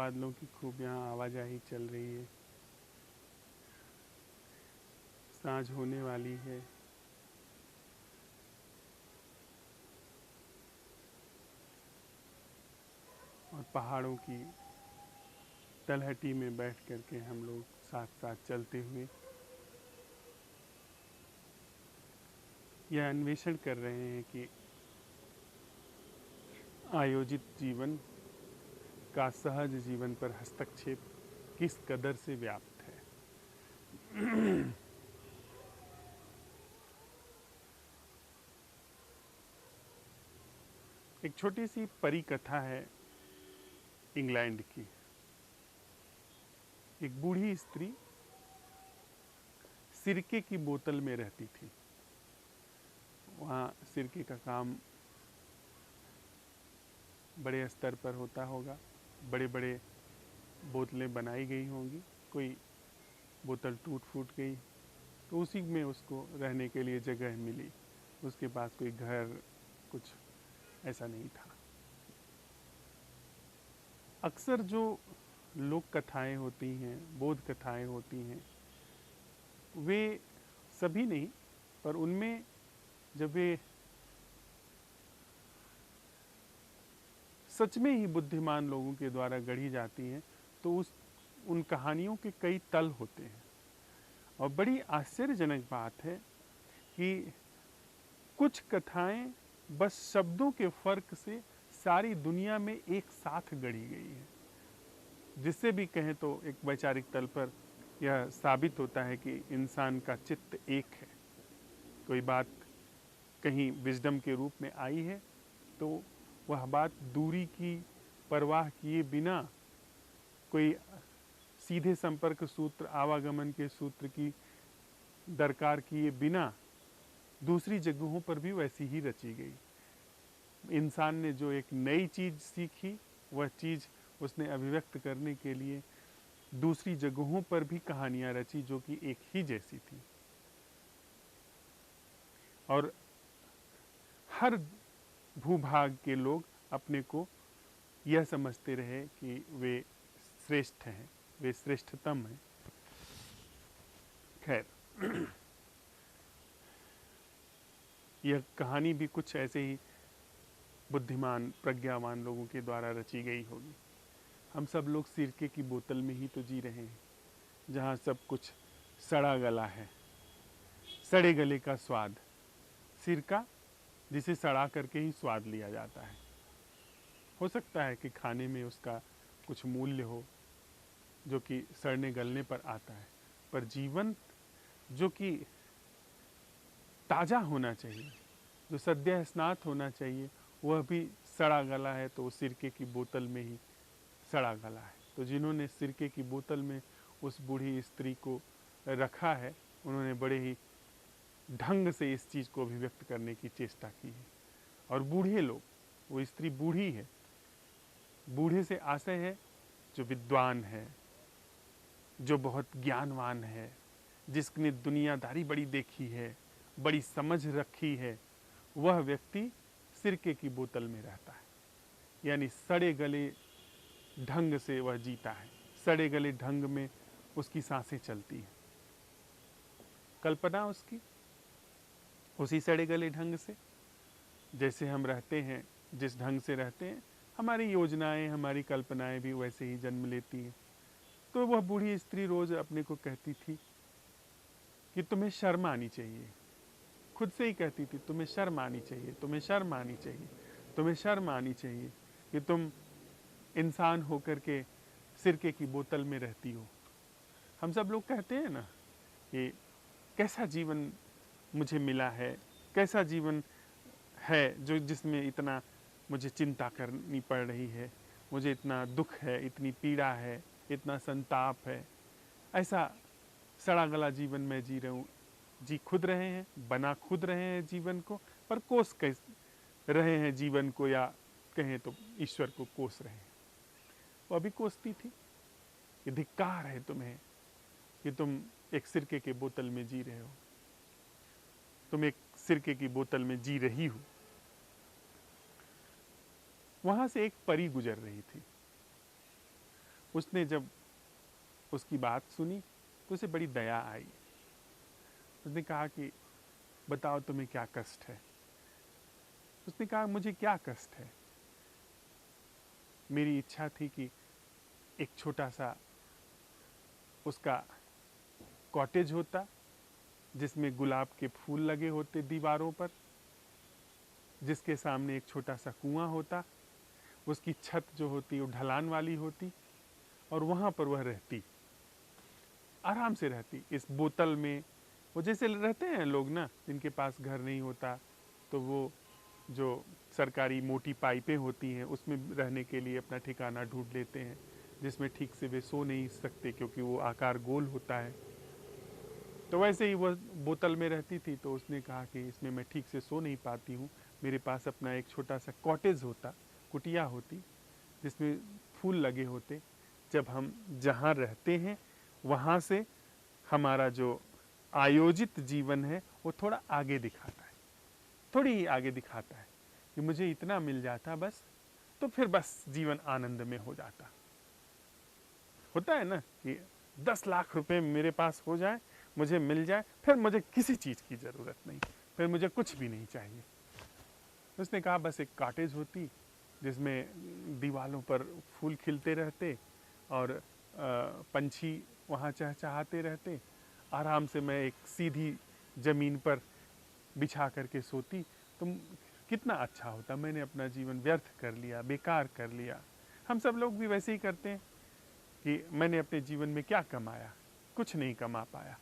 बादलों की खूब यहाँ आवाजाही चल रही है। सांझ होने वाली है। और पहाड़ों की तलहटी में बैठ करके हम लोग साथ साथ चलते हुए यह अन्वेषण कर रहे हैं कि आयोजित जीवन का सहज जीवन पर हस्तक्षेप किस कदर से व्याप्त है। एक छोटी सी परी कथा है इंग्लैंड की। एक बूढ़ी स्त्री सिरके की बोतल में रहती थी। वहाँ सिरके का काम बड़े स्तर पर होता होगा, बड़े बड़े बोतलें बनाई गई होंगी। कोई बोतल टूट फूट गई तो उसी में उसको रहने के लिए जगह मिली। उसके पास कोई घर कुछ ऐसा नहीं था। अक्सर जो लोक कथाएं होती हैं, बोध कथाएं होती हैं, वे सभी नहीं, पर उनमें जब वे सच में ही बुद्धिमान लोगों के द्वारा गढ़ी जाती हैं तो उन कहानियों के कई तल होते हैं। और बड़ी आश्चर्यजनक बात है कि कुछ कथाएं बस शब्दों के फर्क से सारी दुनिया में एक साथ गढ़ी गई है। जिससे भी कहें तो एक वैचारिक तल पर यह साबित होता है कि इंसान का चित्त एक है। कोई बात कहीं विजडम के रूप में आई है तो वह बात दूरी की परवाह किए बिना, कोई सीधे संपर्क सूत्र, आवागमन के सूत्र की दरकार किए बिना दूसरी जगहों पर भी वैसी ही रची गई। इंसान ने जो एक नई चीज सीखी, वह चीज उसने अभिव्यक्त करने के लिए दूसरी जगहों पर भी कहानियां रची जो कि एक ही जैसी थी। और हर भूभाग के लोग अपने को यह समझते रहे कि वे श्रेष्ठ हैं, वे श्रेष्ठतम हैं। खैर, यह कहानी भी कुछ ऐसे ही बुद्धिमान प्रज्ञावान लोगों के द्वारा रची गई होगी। हम सब लोग सिरके की बोतल में ही तो जी रहे हैं, जहाँ सब कुछ सड़ा गला है। सड़े गले का स्वाद, सिरका जिसे सड़ा करके ही स्वाद लिया जाता है। हो सकता है कि खाने में उसका कुछ मूल्य हो जो कि सड़ने गलने पर आता है, पर जीवन जो कि ताज़ा होना चाहिए, जो सद्य स्नात होना चाहिए, वह भी सड़ा गला है तो सिरके की बोतल में ही सड़ा गला है। तो जिन्होंने सिरके की बोतल में उस बूढ़ी स्त्री को रखा है, उन्होंने बड़े ही ढंग से इस चीज़ को अभिव्यक्त करने की चेष्टा की है। और बूढ़े लोग, वो स्त्री बूढ़ी है, बूढ़े से आशय है जो विद्वान है, जो बहुत ज्ञानवान है, जिसने दुनियादारी बड़ी देखी है, बड़ी समझ रखी है, वह व्यक्ति सिरके की बोतल में रहता है। यानी सड़े गले ढंग से वह जीता है, सड़े गले ढंग में उसकी सांसें चलती हैं। कल्पना उसकी उसी सड़े गले ढंग से, जैसे हम रहते हैं, जिस ढंग से रहते हैं, हमारी योजनाएं, हमारी कल्पनाएं भी वैसे ही जन्म लेती हैं। तो वह बूढ़ी स्त्री रोज अपने को कहती थी कि तुम्हें शर्म आनी चाहिए। खुद से ही कहती थी, तुम्हें शर्म आनी चाहिए, तुम्हें शर्म आनी चाहिए, तुम्हें शर्म आनी चाहिए कि तुम इंसान होकर के सिरके की बोतल में रहती हो। हम सब लोग कहते हैं ना कि कैसा जीवन मुझे मिला है, कैसा जीवन है जो जिसमें इतना मुझे चिंता करनी पड़ रही है, मुझे इतना दुख है, इतनी पीड़ा है, इतना संताप है। ऐसा सड़ा गला जीवन में जी रहा हूँ, जी खुद रहे हैं, बना खुद रहे हैं जीवन को, पर कोस कैस रहे हैं जीवन को, या कहें तो ईश्वर को कोस रहे हैं। वो अभी कोसती थी कि धिक्कार है तुम्हें कि तुम एक सिरके के बोतल में जी रहे हो, तुम एक सिरके की बोतल में जी रही हो। वहां से एक परी गुजर रही थी। उसने जब उसकी बात सुनी तो उसे बड़ी दया आई। उसने कहा कि बताओ तुम्हें क्या कष्ट है। उसने कहा मुझे क्या कष्ट है, मेरी इच्छा थी कि एक छोटा सा उसका कॉटेज होता जिसमें गुलाब के फूल लगे होते दीवारों पर, जिसके सामने एक छोटा सा कुआं होता, उसकी छत जो होती वो ढलान वाली होती, और वहां पर वह रहती, आराम से रहती इस बोतल में। वो जैसे रहते हैं लोग ना जिनके पास घर नहीं होता, तो वो जो सरकारी मोटी पाइपें होती हैं उसमें रहने के लिए अपना ठिकाना ढूंढ लेते हैं, जिसमें ठीक से वे सो नहीं सकते क्योंकि वो आकार गोल होता है। तो वैसे ही वह बोतल में रहती थी। तो उसने कहा कि इसमें मैं ठीक से सो नहीं पाती हूँ, मेरे पास अपना एक छोटा सा कॉटेज होता, कुटिया होती, जिसमें फूल लगे होते। जब हम जहाँ रहते हैं वहाँ से हमारा जो आयोजित जीवन है वो थोड़ा आगे दिखाता है, थोड़ी ही आगे दिखाता है कि मुझे इतना मिल जाता बस, तो फिर बस जीवन आनंद में हो जाता। होता है ना कि 10 लाख रुपए मेरे पास हो जाए, मुझे मिल जाए, फिर मुझे किसी चीज़ की ज़रूरत नहीं, फिर मुझे कुछ भी नहीं चाहिए। उसने कहा बस एक कॉटेज होती जिसमें दीवालों पर फूल खिलते रहते और पंछी वहाँ चहचहाते रहते, आराम से मैं एक सीधी ज़मीन पर बिछा करके सोती। तुम कितना अच्छा होता, मैंने अपना जीवन व्यर्थ कर लिया, बेकार कर लिया। हम सब लोग भी वैसे ही करते हैं कि मैंने अपने जीवन में क्या कमाया, कुछ नहीं कमा पाया।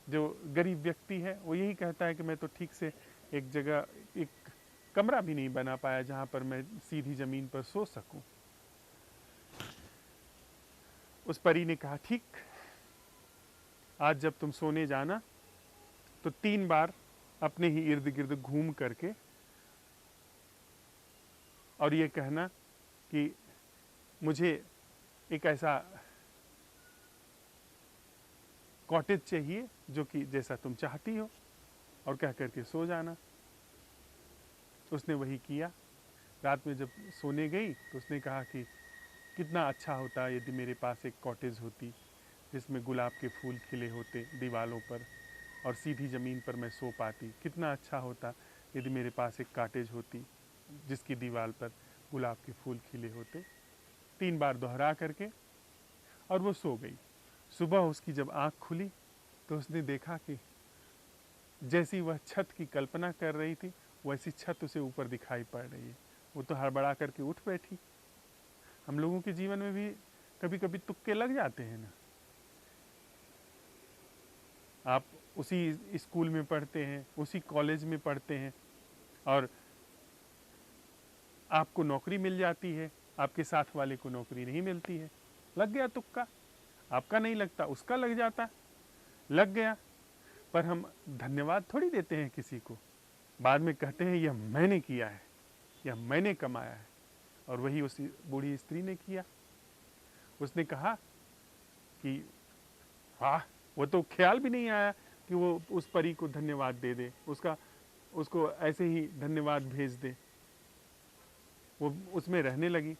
जो गरीब व्यक्ति है वो यही कहता है कि मैं तो ठीक से एक जगह एक कमरा भी नहीं बना पाया जहाँ पर मैं सीधी ज़मीन पर सो सकूं। उस परी ने कहा ठीक, आज जब तुम सोने जाना तो 3 बार अपने ही इर्द गिर्द घूम करके और ये कहना कि मुझे एक ऐसा कॉटेज चाहिए जो कि जैसा तुम चाहती हो, और कह करके सो जाना। उसने वही किया। रात में जब सोने गई तो उसने कहा कि कितना अच्छा होता यदि मेरे पास एक कॉटेज होती जिसमें गुलाब के फूल खिले होते दीवालों पर, और सीधी ज़मीन पर मैं सो पाती। कितना अच्छा होता यदि मेरे पास एक कॉटेज होती जिसकी दीवार पर गुलाब के फूल खिले होते। 3 बार दोहरा करके और वो सो गई। सुबह उसकी जब आँख खुली तो उसने देखा कि जैसी वह छत की कल्पना कर रही थी वैसी छत उसे ऊपर दिखाई पड़ रही है। वो तो हड़बड़ा करके उठ बैठी। हम लोगों के जीवन में भी कभी कभी तुक्के लग जाते हैं ना। आप उसी स्कूल में पढ़ते हैं, उसी कॉलेज में पढ़ते हैं, और आपको नौकरी मिल जाती है, आपके साथ वाले को नौकरी नहीं मिलती है। लग गया तुक्का, आपका नहीं लगता, उसका लग जाता, लग गया। पर हम धन्यवाद थोड़ी देते हैं किसी को, बाद में कहते हैं यह मैंने किया है, यह मैंने कमाया है। और वही उस बूढ़ी स्त्री ने किया। उसने कहा कि हाँ, वो तो ख्याल भी नहीं आया कि वो उस परी को धन्यवाद दे दे, उसको ऐसे ही धन्यवाद भेज दे। वो उसमें रहने लगी।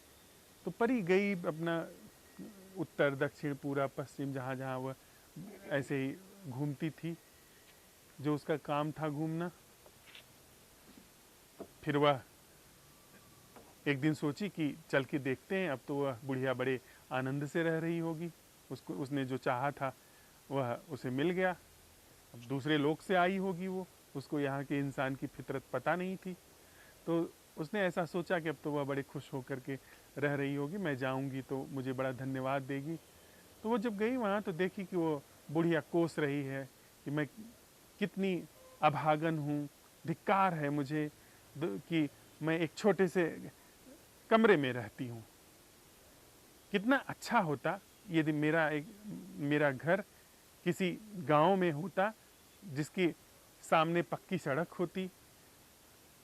तो परी गई अपना उत्तर दक्षिण पूरा पश्चिम जहाँ जहाँ वह ऐसे ही घूमती थी, जो उसका काम था घूमना। फिर वह एक दिन सोची कि चल के देखते हैं, अब तो वह बुढ़िया बड़े आनंद से रह रही होगी, उसने जो चाहा था वह उसे मिल गया। अब दूसरे लोक से आई होगी वो, उसको यहाँ के इंसान की फितरत पता नहीं थी। तो उसने ऐसा सोचा कि अब तो वह बड़े खुश होकर के रह रही होगी, मैं जाऊंगी तो मुझे बड़ा धन्यवाद देगी। तो वो जब गई वहाँ तो देखी कि वो बुढ़िया कोस रही है कि मैं कितनी अभागन हूँ, धिक्कार है मुझे कि मैं एक छोटे से कमरे में रहती हूँ। कितना अच्छा होता यदि मेरा घर किसी गांव में होता, जिसके सामने पक्की सड़क होती,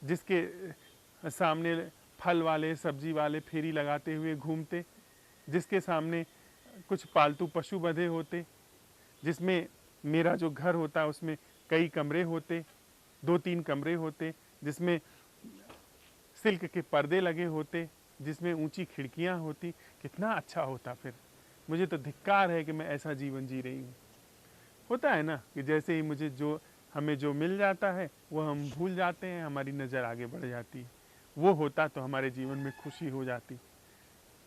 जिसके सामने फल वाले सब्जी वाले फेरी लगाते हुए घूमते, जिसके सामने कुछ पालतू पशु बंधे होते, जिसमें मेरा जो घर होता उसमें कई कमरे होते, 2-3 कमरे होते, जिसमें सिल्क के पर्दे लगे होते, जिसमें ऊंची खिड़कियां होती, कितना अच्छा होता फिर। मुझे तो धिक्कार है कि मैं ऐसा जीवन जी रही हूँ। होता है ना कि जैसे ही मुझे जो हमें जो मिल जाता है वो हम भूल जाते हैं, हमारी नज़र आगे बढ़ जाती है। वो होता तो हमारे जीवन में खुशी हो जाती।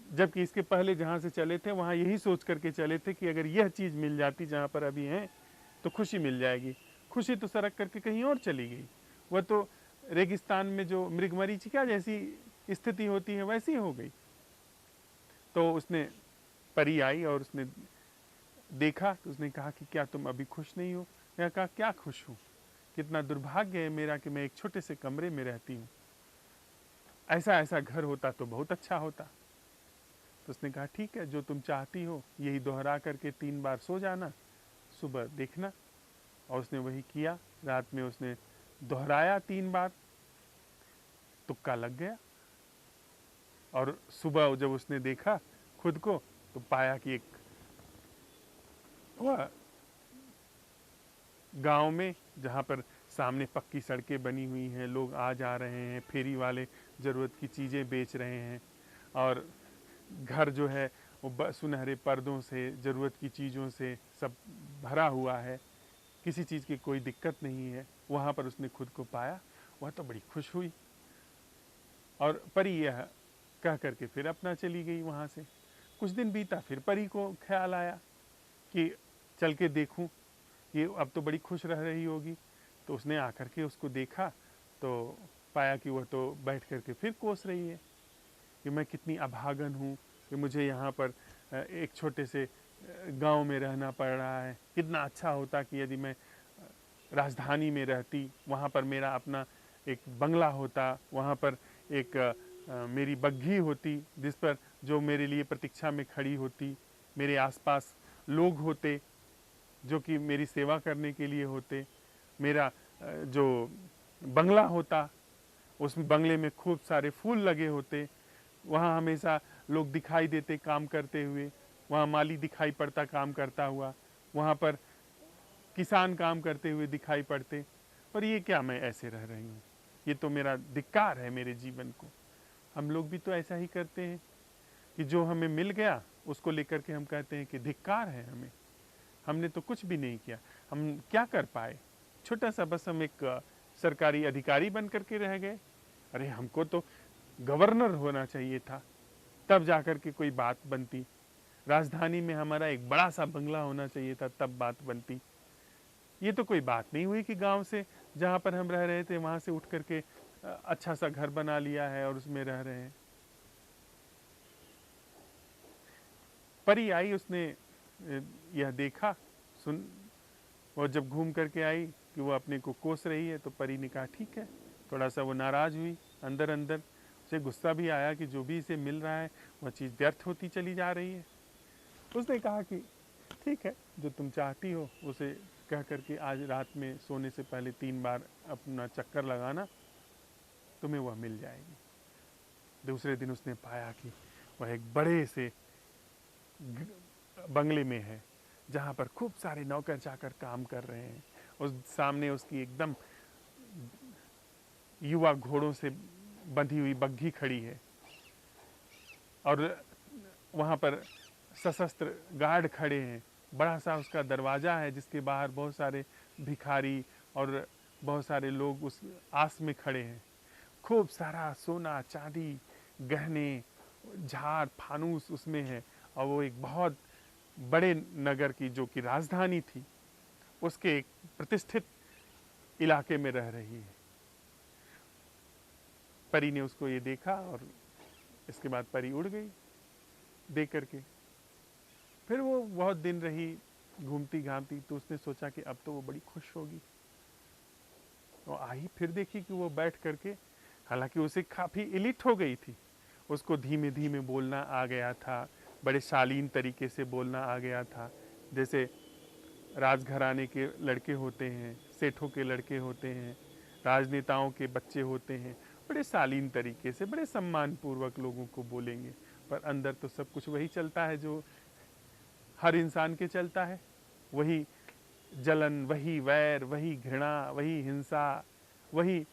जबकि इसके पहले जहाँ से चले थे वहाँ यही सोच करके चले थे कि अगर यह चीज़ मिल जाती जहाँ पर अभी हैं तो खुशी मिल जाएगी। खुशी तो सड़क करके कहीं और चली गई। वह तो रेगिस्तान में जो मृगमरीचिका जैसी स्थिति होती है वैसी हो गई। तो उसने परी आई और उसने देखा तो उसने कहा कि क्या तुम अभी खुश नहीं हो? मैंने कहा क्या खुश हूँ, कितना दुर्भाग्य है मेरा कि मैं एक छोटे से कमरे में रहती हूँ। ऐसा ऐसा घर होता तो बहुत अच्छा होता। तो उसने कहा ठीक है, जो तुम चाहती हो यही दोहरा करके 3 बार सो जाना, सुबह देखना। और उसने वही किया। रात में उसने दोहराया 3 बार, तुक्का लग गया। और सुबह जब उसने देखा खुद को तो पाया कि एक वह गांव में, जहाँ पर सामने पक्की सड़कें बनी हुई हैं, लोग आ जा रहे हैं, फेरी वाले ज़रूरत की चीज़ें बेच रहे हैं, और घर जो है वो सुनहरे पर्दों से, ज़रूरत की चीज़ों से सब भरा हुआ है, किसी चीज़ की कोई दिक्कत नहीं है। वहाँ पर उसने खुद को पाया। वह तो बड़ी खुश हुई और परी यह कह करके फिर अपना चली गई वहाँ से। कुछ दिन बीता, फिर परी को ख्याल आया कि चल के देखूं, ये अब तो बड़ी खुश रह रही होगी। तो उसने आकर के उसको देखा तो पाया कि वह तो बैठ करके फिर कोस रही है कि मैं कितनी अभागन हूँ कि मुझे यहाँ पर एक छोटे से गांव में रहना पड़ रहा है। कितना अच्छा होता कि यदि मैं राजधानी में रहती, वहाँ पर मेरा अपना एक बंगला होता, वहाँ पर एक मेरी बग्घी होती जिस पर जो मेरे लिए प्रतीक्षा में खड़ी होती, मेरे आसपास लोग होते जो कि मेरी सेवा करने के लिए होते, मेरा जो बंगला होता उस बंगले में खूब सारे फूल लगे होते, वहाँ हमेशा लोग दिखाई देते काम करते हुए, वहाँ माली दिखाई पड़ता काम करता हुआ, वहाँ पर किसान काम करते हुए दिखाई पड़ते। पर ये क्या मैं ऐसे रह रही हूँ, ये तो मेरा धिक्कार है मेरे जीवन को। हम लोग भी तो ऐसा ही करते हैं कि जो हमें मिल गया उसको लेकर के हम कहते हैं कि धिक्कार है हमें, हमने तो कुछ भी नहीं किया, हम क्या कर पाए। छोटा सा बस हम एक सरकारी अधिकारी बन करके रह गए। अरे हमको तो गवर्नर होना चाहिए था, तब जाकर के कोई बात बनती। राजधानी में हमारा एक बड़ा सा बंगला होना चाहिए था, तब बात बनती। ये तो कोई बात नहीं हुई कि गांव से जहाँ पर हम रह रहे थे वहाँ से उठ करके अच्छा सा घर बना लिया है और उसमें रह रहे हैं। परी आई, उसने यह देखा, सुन, और जब घूम करके आई कि वो अपने को कोस रही है तो परी ने कहा ठीक है। थोड़ा सा वो नाराज़ हुई अंदर अंदर, उसे गुस्सा भी आया कि जो भी इसे मिल रहा है वह चीज़ व्यर्थ होती चली जा रही है। उसने कहा कि ठीक है, जो तुम चाहती हो उसे कह करके आज रात में सोने से पहले 3 बार अपना चक्कर लगाना, तुम्हें वह मिल जाएगी। दूसरे दिन उसने पाया कि वह एक बड़े से बंगले में है जहाँ पर खूब सारे नौकर चाकर काम कर रहे हैं। उस सामने उसकी एकदम युवा घोड़ों से बंधी हुई बग्घी खड़ी है और वहाँ पर सशस्त्र गार्ड खड़े हैं। बड़ा सा उसका दरवाज़ा है जिसके बाहर बहुत सारे भिखारी और बहुत सारे लोग उस आस में खड़े हैं। खूब सारा सोना चांदी गहने झाड़ फानूस उसमें है और वो एक बहुत बड़े नगर की, जो कि राजधानी थी, उसके एक प्रतिष्ठित इलाके में रह रही है। परी ने उसको ये देखा और इसके बाद परी उड़ गई देख करके। फिर वो बहुत दिन रही घूमती घामती, तो उसने सोचा कि अब तो वो बड़ी खुश होगी। तो आई, फिर देखी कि वो बैठ करके, हालांकि उसे काफ़ी इलिट हो गई थी, उसको धीमे धीमे बोलना आ गया था, बड़े शालीन तरीके से बोलना आ गया था, जैसे राजघराने के लड़के होते हैं, सेठों के लड़के होते हैं, राजनेताओं के बच्चे होते हैं, बड़े शालीन तरीके से बड़े सम्मानपूर्वक लोगों को बोलेंगे। पर अंदर तो सब कुछ वही चलता है जो हर इंसान के चलता है, वही जलन, वही वैर, वही घृणा, वही हिंसा, वही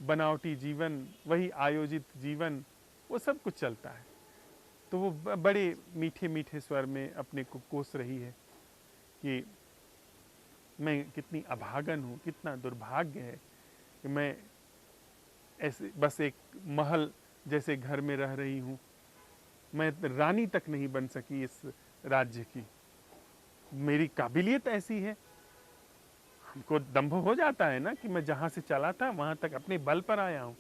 बनावटी जीवन, वही आयोजित जीवन, वो सब कुछ चलता है। तो वो बड़े मीठे मीठे स्वर में अपने को कोस रही है कि मैं कितनी अभागन हूँ, कितना दुर्भाग्य है कि मैं ऐसे बस एक महल जैसे घर में रह रही हूँ, मैं रानी तक नहीं बन सकी इस राज्य की। मेरी काबिलियत ऐसी है, हमको दंभ हो जाता है ना कि मैं जहाँ से चला था वहाँ तक अपने बल पर आया हूँ।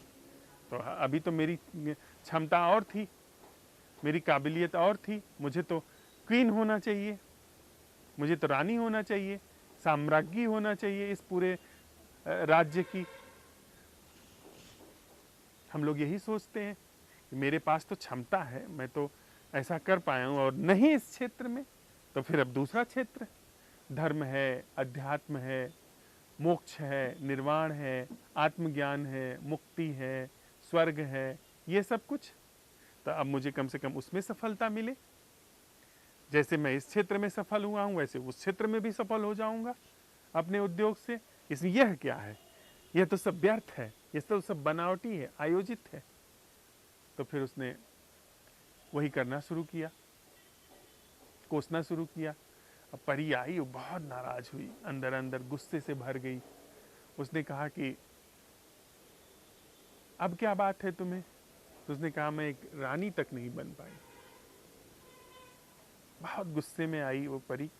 तो अभी तो मेरी क्षमता और थी, मेरी काबिलियत और थी, मुझे तो क्वीन होना चाहिए, मुझे तो रानी होना चाहिए, साम्राज्ञी होना चाहिए इस पूरे राज्य की। हम लोग यही सोचते हैं कि मेरे पास तो क्षमता है, मैं तो ऐसा कर पाया हूँ, और नहीं इस क्षेत्र में तो फिर अब दूसरा क्षेत्र, धर्म है, अध्यात्म है, मोक्ष है, निर्वाण है, आत्मज्ञान है, मुक्ति है, स्वर्ग है, ये सब कुछ। तो अब मुझे कम से कम उसमें सफलता मिले। जैसे मैं इस क्षेत्र में सफल हुआ हूँ वैसे उस क्षेत्र में भी सफल हो जाऊंगा अपने उद्योग से। इसमें यह क्या है, यह तो सब व्यर्थ है, यह तो सब बनावटी है, आयोजित है। तो फिर उसने वही करना शुरू किया, कोसना शुरू किया। अब परी आई, वो बहुत नाराज हुई, अंदर अंदर गुस्से से भर गई। उसने कहा कि अब क्या बात है तुम्हें? तो उसने कहा मैं एक रानी तक नहीं बन पाई। बहुत गुस्से में आई वो परी,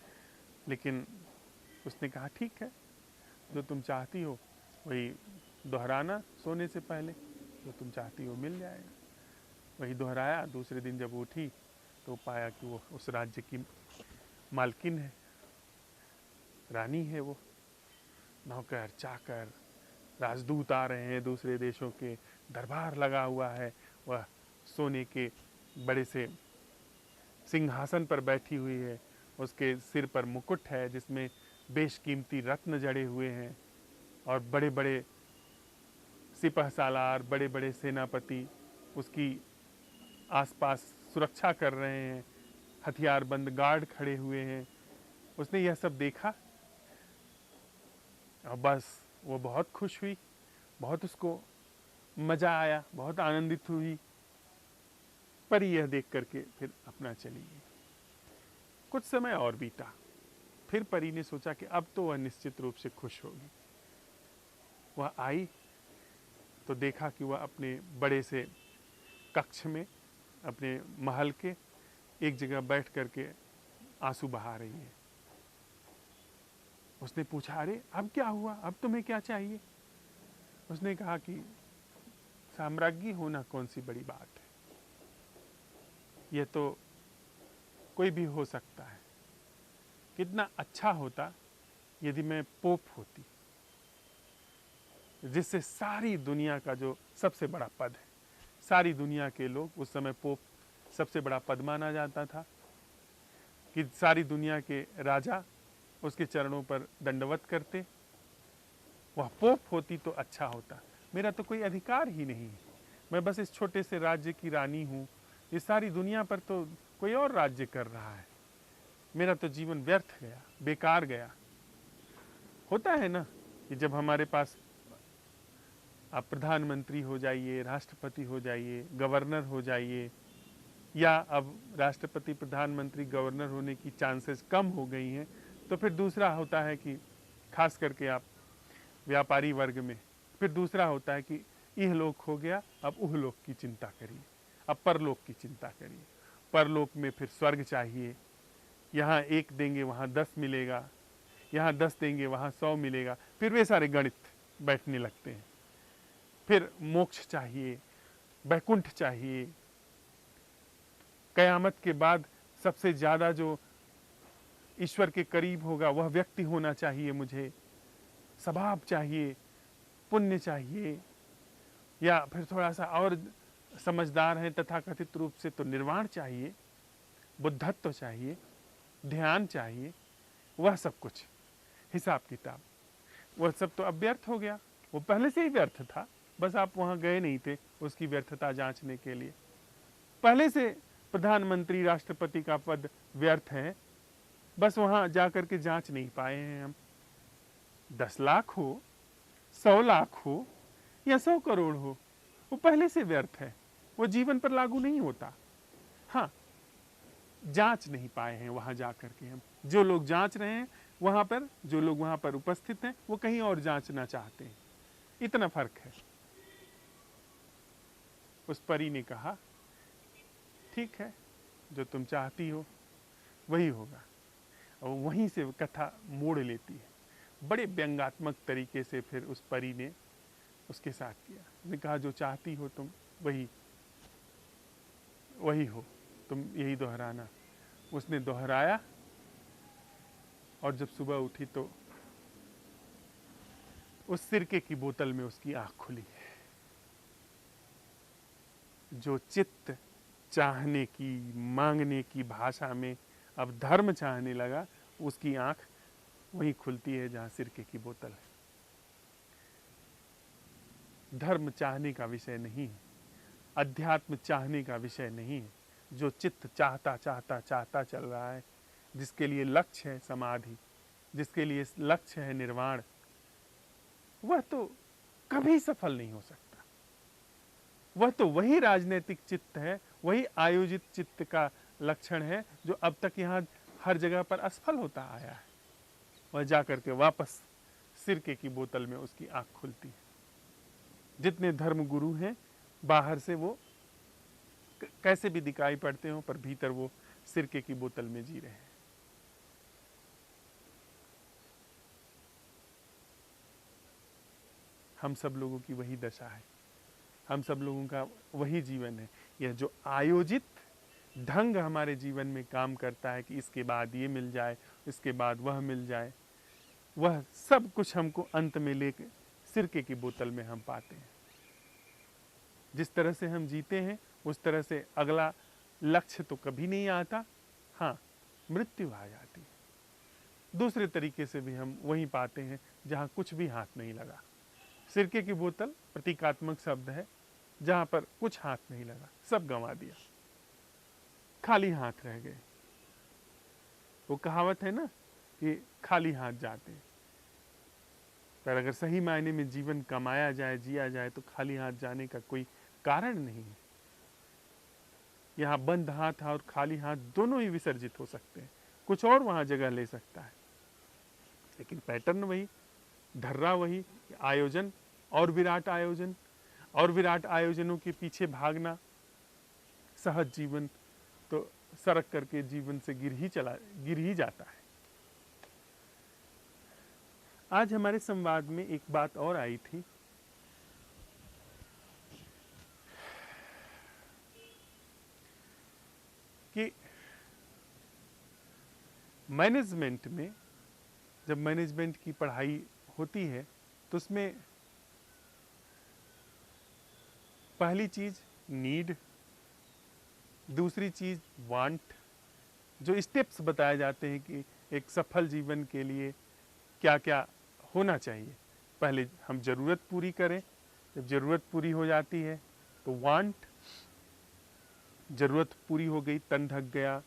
लेकिन उसने कहा ठीक है, जो तुम चाहती हो वही दोहराना, सोने से पहले जो तुम चाहती हो मिल जाएगा। वही दोहराया। दूसरे दिन जब उठी तो पाया कि वो उस राज्य की मालकिन है, रानी है। वो नौकर चाकर राजदूत आ रहे हैं दूसरे देशों के, दरबार लगा हुआ है, वह सोने के बड़े से सिंहासन पर बैठी हुई है, उसके सिर पर मुकुट है जिसमें बेशकीमती रत्न जड़े हुए हैं, और बड़े बड़े सिपह सालार, बड़े बड़े सेनापति उसकी आसपास सुरक्षा कर रहे हैं, हथियारबंद गार्ड खड़े हुए हैं। उसने यह सब देखा और बस वो बहुत खुश हुई, बहुत उसको मजा आया, बहुत आनंदित हुई। परी यह देख करके फिर अपना चली गई। कुछ समय और बीता, फिर परी ने सोचा कि अब तो वह निश्चित रूप से खुश होगी। वह आई तो देखा कि वह अपने बड़े से कक्ष में, अपने महल के एक जगह बैठ करके आंसू बहा रही है। उसने पूछा, अरे अब क्या हुआ, अब तुम्हें क्या चाहिए? उसने कहा कि साम्राज्ञी होना कौन सी बड़ी बात है, यह तो कोई भी हो सकता है। कितना अच्छा होता यदि मैं पोप होती, जिससे सारी दुनिया का जो सबसे बड़ा पद है, सारी दुनिया के लोग, उस समय पोप सबसे बड़ा पद माना जाता था, कि सारी दुनिया के राजा उसके चरणों पर दंडवत करते। वह पोप होती तो अच्छा होता। मेरा तो कोई अधिकार ही नहीं है, मैं बस इस छोटे से राज्य की रानी हूँ, इस सारी दुनिया पर तो कोई और राज्य कर रहा है, मेरा तो जीवन व्यर्थ गया, बेकार गया। होता है ना कि जब हमारे पास आप प्रधानमंत्री हो जाइए, राष्ट्रपति हो जाइए, गवर्नर हो जाइए, या अब राष्ट्रपति प्रधानमंत्री गवर्नर होने की चांसेस कम हो गई हैं, तो फिर दूसरा होता है कि खास करके आप व्यापारी वर्ग में, फिर दूसरा होता है कि यह लोक हो गया, अब उह लोक की चिंता करिए, अब परलोक की चिंता करिए। परलोक में फिर स्वर्ग चाहिए, यहाँ 1 देंगे वहाँ 10 मिलेगा, यहाँ 10 देंगे वहाँ 100 मिलेगा। फिर वे सारे गणित बैठने लगते हैं। फिर मोक्ष चाहिए, वैकुंठ चाहिए, कयामत के बाद सबसे ज्यादा जो ईश्वर के करीब होगा वह व्यक्ति होना चाहिए, मुझे स्वभाव चाहिए, पुण्य चाहिए, या फिर थोड़ा सा और समझदार है तथाकथित रूप से तो निर्वाण चाहिए, बुद्धत्व चाहिए, ध्यान चाहिए। वह सब कुछ हिसाब किताब, वह सब तो अब व्यर्थ हो गया। वो पहले से ही व्यर्थ था, बस आप वहां गए नहीं थे उसकी व्यर्थता जांचने के लिए। पहले से प्रधानमंत्री राष्ट्रपति का पद व्यर्थ है, बस वहां जाकर के जांच नहीं पाए हैं हम। 10 लाख हो, 100 लाख हो, या 100 करोड़ हो, वो पहले से व्यर्थ है। वो जीवन पर लागू नहीं होता। हाँ, जांच नहीं पाए हैं वहां जाकर के हम। जो लोग जांच रहे हैं वहां पर, जो लोग वहां पर उपस्थित हैं, वो कहीं और जांचना चाहते हैं। इतना फर्क है। उस परी ने कहा, ठीक है, जो तुम चाहती हो वही होगा। और वहीं से कथा मोड़ लेती है। बड़े व्यंग्यात्मक तरीके से फिर उस परी ने उसके साथ किया। उसने कहा, जो चाहती हो तुम वही वही हो, तुम यही दोहराना। उसने दोहराया और जब सुबह उठी तो उस सिरके की बोतल में उसकी आंख खुली। जो चित्त चाहने की, मांगने की भाषा में अब धर्म चाहने लगा, उसकी आंख वहीं खुलती है जहां सिरके की बोतल है। धर्म चाहने का विषय नहीं है, अध्यात्म चाहने का विषय नहीं है। जो चित्त चाहता चाहता चाहता चल रहा है, जिसके लिए लक्ष्य है समाधि, जिसके लिए लक्ष्य है निर्वाण, वह तो कभी सफल नहीं हो सकता। वह तो वही राजनीतिक चित्त है, वही आयोजित चित्त का लक्षण है जो अब तक यहाँ हर जगह पर असफल होता आया है। वह जाकर के वापस सिरके की बोतल में उसकी आंख खुलती है। जितने धर्म गुरु हैं बाहर से वो कैसे भी दिखाई पड़ते हो, पर भीतर वो सिरके की बोतल में जी रहे हैं। हम सब लोगों की वही दशा है, हम सब लोगों का वही जीवन है। यह जो आयोजित ढंग हमारे जीवन में काम करता है कि इसके बाद ये मिल जाए, इसके बाद वह मिल जाए, वह सब कुछ हमको अंत में लेके सिरके की बोतल में हम पाते हैं। जिस तरह से हम जीते हैं उस तरह से अगला लक्ष्य तो कभी नहीं आता। हाँ, मृत्यु आ जाती है। दूसरे तरीके से भी हम वहीं पाते हैं जहां कुछ भी हाथ नहीं लगा। सिरके की बोतल प्रतीकात्मक शब्द है, जहां पर कुछ हाथ नहीं लगा, सब गंवा दिया, खाली हाथ रह गए। वो कहावत है ना कि खाली हाथ जाते हैं। पर अगर सही मायने में जीवन कमाया जाए, जिया जाए, तो खाली हाथ जाने का कोई कारण नहीं है। यहाँ बंद हाथ और खाली हाथ दोनों ही विसर्जित हो सकते हैं, कुछ और वहां जगह ले सकता है, लेकिन पैटर्न वही, धर्रा वही, आयोजन और विराट आयोजन और विराट आयोजनों के पीछे भागना। सहज जीवन तो सरक करके जीवन से गिर ही जाता है। आज हमारे संवाद में एक बात और आई थी कि मैनेजमेंट में जब मैनेजमेंट की पढ़ाई होती है तो उसमें पहली चीज नीड, दूसरी चीज वांट, जो स्टेप्स बताए जाते हैं कि एक सफल जीवन के लिए क्या क्या होना चाहिए। पहले हम जरूरत पूरी करें, जब जरूरत पूरी हो जाती है तो वांट, जरूरत पूरी हो गई, तन ढक गया,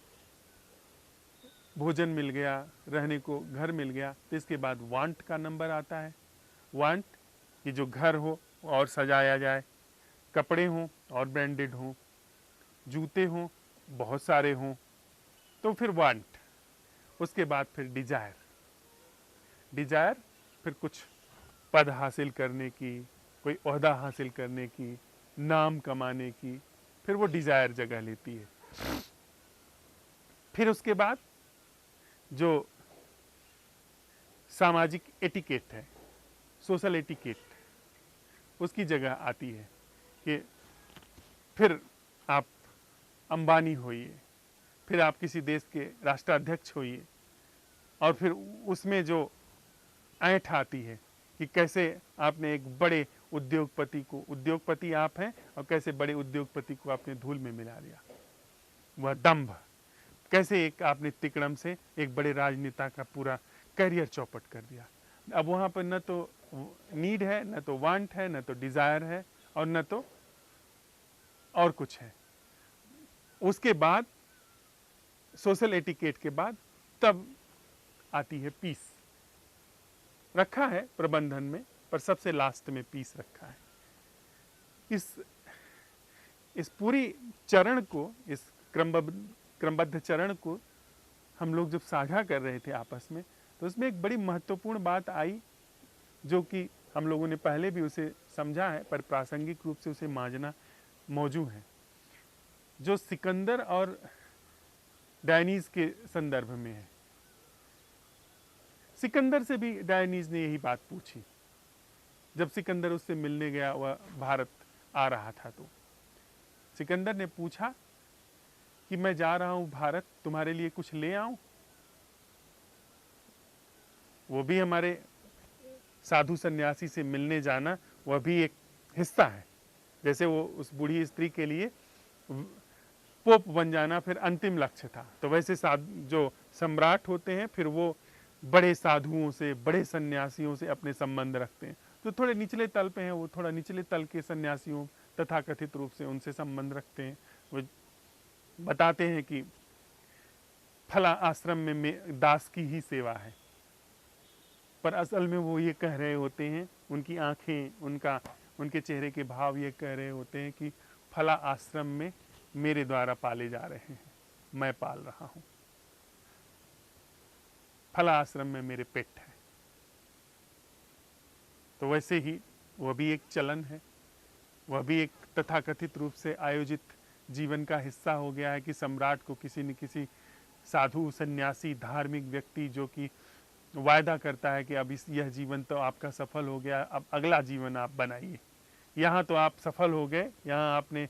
भोजन मिल गया, रहने को घर मिल गया, तो इसके बाद वांट का नंबर आता है। वांट कि जो घर हो और सजाया जाए, कपड़े हों और ब्रांडेड हों, जूते हों बहुत सारे हों, तो फिर वांट। उसके बाद फिर डिजायर, डिजायर फिर कुछ पद हासिल करने की, कोई ओहदा हासिल करने की, नाम कमाने की, फिर वो डिजायर जगह लेती है। फिर उसके बाद जो सामाजिक एटिकेट है, सोशल एटिकेट, उसकी जगह आती है कि फिर आप अंबानी होइए, फिर आप किसी देश के राष्ट्राध्यक्ष होइए, और फिर उसमें जो ऐंठ आती है कि कैसे आपने एक बड़े उद्योगपति को, उद्योगपति आप हैं और कैसे बड़े उद्योगपति को आपने धूल में मिला दिया, वह दंभ। कैसे एक आपने तिकड़म से एक बड़े राजनेता का पूरा करियर चौपट कर दिया। अब वहां पर न तो नीड है, न तो वांट है, न तो डिजायर है, और न तो और कुछ है। उसके बाद सोशल एटिकेट के बाद तब आती है पीस। रखा है प्रबंधन में, पर सबसे लास्ट में पीस रखा है। इस पूरी चरण को, इस क्रमबद्ध चरण को हम लोग जब साझा कर रहे थे आपस में, तो उसमें एक बड़ी महत्वपूर्ण बात आई, जो कि हम लोगों ने पहले भी उसे समझा है, पर प्रासंगिक रूप से उसे मांझना मौजू है, जो सिकंदर और डायनीज के संदर्भ में है। सिकंदर से भी डायनीज ने यही बात पूछी जब सिकंदर उससे मिलने गया, वह भारत आ रहा था। तो सिकंदर ने पूछा कि मैं जा रहा हूं भारत, तुम्हारे लिए कुछ ले आऊं? वो भी हमारे साधु सन्यासी से मिलने जाना, वह भी एक हिस्सा है। जैसे वो उस बूढ़ी स्त्री के लिए पोप बन जाना फिर अंतिम लक्ष्य था, तो वैसे जो सम्राट होते हैं फिर वो बड़े साधुओं से, बड़े सन्यासियों से अपने संबंध रखते हैं। तो थोड़े निचले तल पे हैं, वो थोड़ा निचले तल के सन्यासियों तथाकथित रूप से उनसे संबंध रखते हैं। वो बताते हैं कि फला आश्रम में दास की ही सेवा है, पर असल में वो ये कह रहे होते हैं, उनकी आंखें, उनके चेहरे के भाव ये कह रहे होते हैं कि फला आश्रम में मेरे द्वारा पाले जा रहे हैं, मैं पाल रहा हूं, फला आश्रम में मेरे पेट है। तो वैसे ही वह भी एक चलन है, वह भी एक तथाकथित रूप से आयोजित जीवन का हिस्सा हो गया है कि सम्राट को किसी न किसी साधु, सन्यासी, धार्मिक व्यक्ति जो कि वायदा करता है कि अब यह जीवन तो आपका सफल हो गया, अब अगला जीवन आप बनाइए, यहाँ तो आप सफल हो गए, यहाँ आपने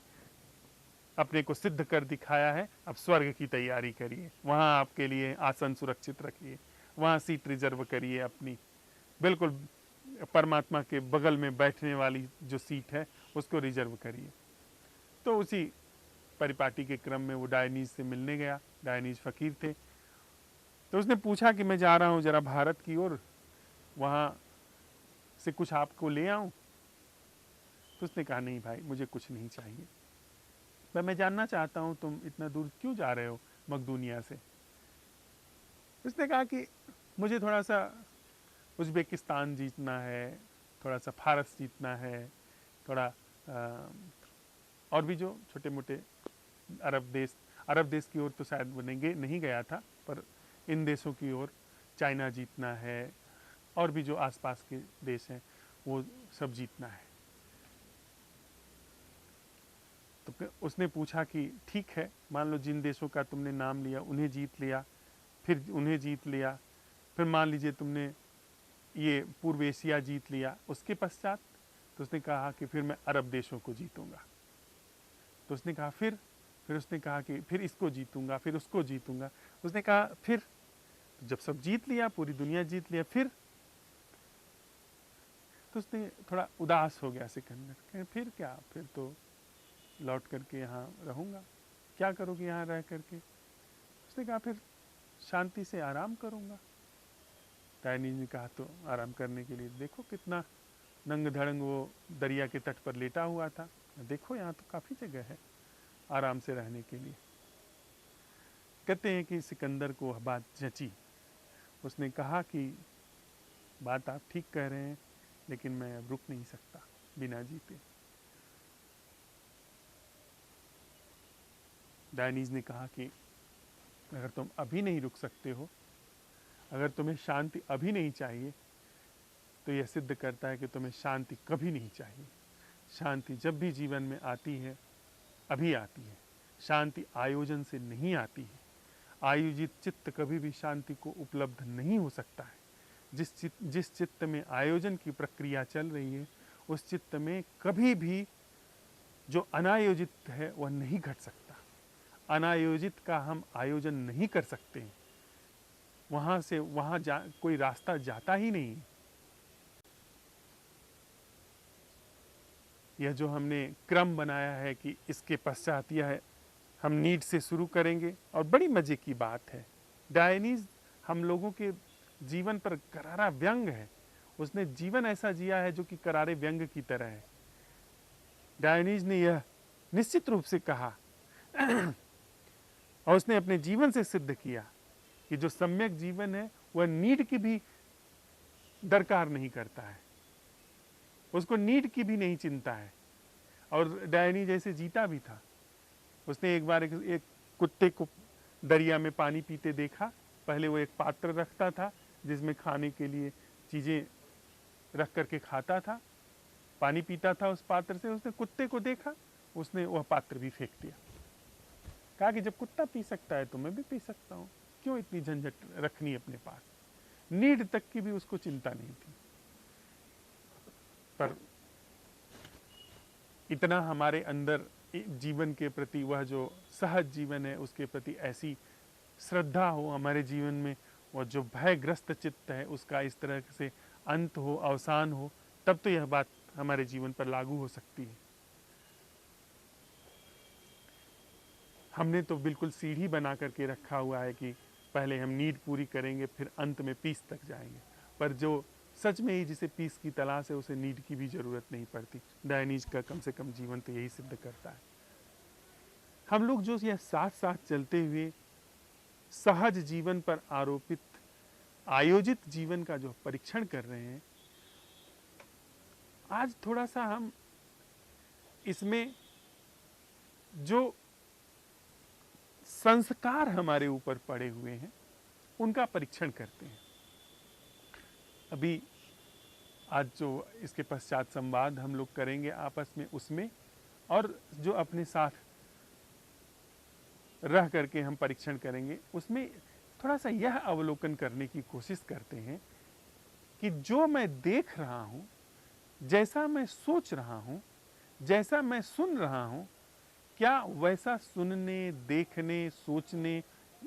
अपने को सिद्ध कर दिखाया है, अब स्वर्ग की तैयारी करिए, वहाँ आपके लिए आसन सुरक्षित रखिए, वहाँ सीट रिजर्व करिए अपनी, बिल्कुल परमात्मा के बगल में बैठने वाली जो सीट है उसको रिजर्व करिए। तो उसी परिपाटी के क्रम में वो डायनीज से मिलने गया। डायनीज फकीर थे, तो उसने पूछा कि मैं जा रहा हूँ जरा भारत की ओर, वहाँ से कुछ आपको ले आऊं? तो उसने कहा नहीं भाई, मुझे कुछ नहीं चाहिए, मैं जानना चाहता हूँ तुम इतना दूर क्यों जा रहे हो मकदूनिया से। उसने कहा कि मुझे थोड़ा सा उज़्बेकिस्तान जीतना है, थोड़ा सा फारस जीतना है, थोड़ा और भी जो छोटे मोटे अरब देश की ओर तो शायद वो नहीं गया था, पर इन देशों की ओर चाइना जीतना है, और भी जो आसपास के देश हैं वो सब जीतना है। तो उसने पूछा कि ठीक है, मान लो जिन देशों का तुमने नाम लिया उन्हें जीत लिया, फिर उन्हें जीत लिया, फिर मान लीजिए तुमने ये पूर्व एशिया जीत लिया, उसके पश्चात? तो उसने कहा कि फिर मैं अरब देशों को जीतूंगा। तो उसने कहा फिर उसने कहा कि फिर इसको जीतूंगा, फिर उसको जीतूंगा। उसने कहा फिर? तो जब सब जीत लिया, पूरी दुनिया जीत लिया, फिर? तो उसने थोड़ा उदास हो गया सिकंदर, फिर क्या, फिर तो लौट करके यहाँ रहूंगा, क्या करोगे यहाँ रह करके? उसने कहा फिर शांति से आराम करूंगा। डायनीज ने कहा तो आराम करने के लिए देखो कितना नंग धड़ंग वो दरिया के तट पर लेटा हुआ था, देखो यहाँ तो काफ़ी जगह है आराम से रहने के लिए। कहते हैं कि सिकंदर को वह बात जची, उसने कहा कि बात आप ठीक कह रहे हैं, लेकिन मैं अब रुक नहीं सकता बिना जीते। डायनीज ने कहा कि अगर तुम अभी नहीं रुक सकते हो, अगर तुम्हें शांति अभी नहीं चाहिए, तो यह सिद्ध करता है कि तुम्हें शांति कभी नहीं चाहिए। शांति जब भी जीवन में आती है, अभी आती है, शांति आयोजन से नहीं आती है। आयोजित चित्त कभी भी शांति को उपलब्ध नहीं हो सकता है। जिस चित्त में आयोजन की प्रक्रिया चल रही है, उस चित्त में कभी भी जो अनायोजित है वह नहीं घट सकता। अनायोजित का हम आयोजन नहीं कर सकते हैं, वहां से वहां कोई रास्ता जाता ही नहीं। यह जो हमने क्रम बनाया है कि इसके पश्चात यह हम नीड से शुरू करेंगे, और बड़ी मजे की बात है, डायनीज हम लोगों के जीवन पर करारा व्यंग है। उसने जीवन ऐसा जिया है जो कि करारे व्यंग की तरह है। डायनीज ने यह निश्चित रूप से कहा और उसने अपने जीवन से सिद्ध किया कि जो सम्यक जीवन है वह नीड की भी दरकार नहीं करता है, उसको नीड की भी नहीं चिंता है। और डायनी जैसे जीता भी था। उसने एक बार एक कुत्ते को दरिया में पानी पीते देखा। पहले वो एक पात्र रखता था जिसमें खाने के लिए चीजें रख करके खाता था, पानी पीता था उस पात्र से। उसने कुत्ते को देखा, उसने वह पात्र भी फेंक दिया। कहा कि जब कुत्ता पी सकता है तो मैं भी पी सकता हूं, क्यों इतनी झंझट रखनी अपने पास। नीड तक की भी उसको चिंता नहीं थी। पर इतना हमारे अंदर जीवन के प्रति, वह जो सहज जीवन है उसके प्रति ऐसी श्रद्धा हो हमारे जीवन में, और जो भयग्रस्त चित्त है उसका इस तरह से अंत हो, अवसान हो, तब तो यह बात हमारे जीवन पर लागू हो सकती है। हमने तो बिल्कुल सीढ़ी बना करके रखा हुआ है कि पहले हम नीड पूरी करेंगे फिर अंत में पीस तक जाएंगे। पर जो सच में ही जिसे पीस की तलाश है उसे नीड की भी जरूरत नहीं पड़ती। डायनीज का कम से कम जीवन तो यही सिद्ध करता है। हम लोग जो यह साथ साथ चलते हुए सहज जीवन पर आरोपित आयोजित जीवन का जो परीक्षण कर रहे हैं, आज थोड़ा सा हम इसमें जो संस्कार हमारे ऊपर पड़े हुए हैं उनका परीक्षण करते हैं। अभी आज जो इसके पश्चात संवाद हम लोग करेंगे आपस में, उसमें और जो अपने साथ रह करके हम परीक्षण करेंगे उसमें थोड़ा सा यह अवलोकन करने की कोशिश करते हैं कि जो मैं देख रहा हूं, जैसा मैं सोच रहा हूं, जैसा मैं सुन रहा हूं, क्या वैसा सुनने, देखने, सोचने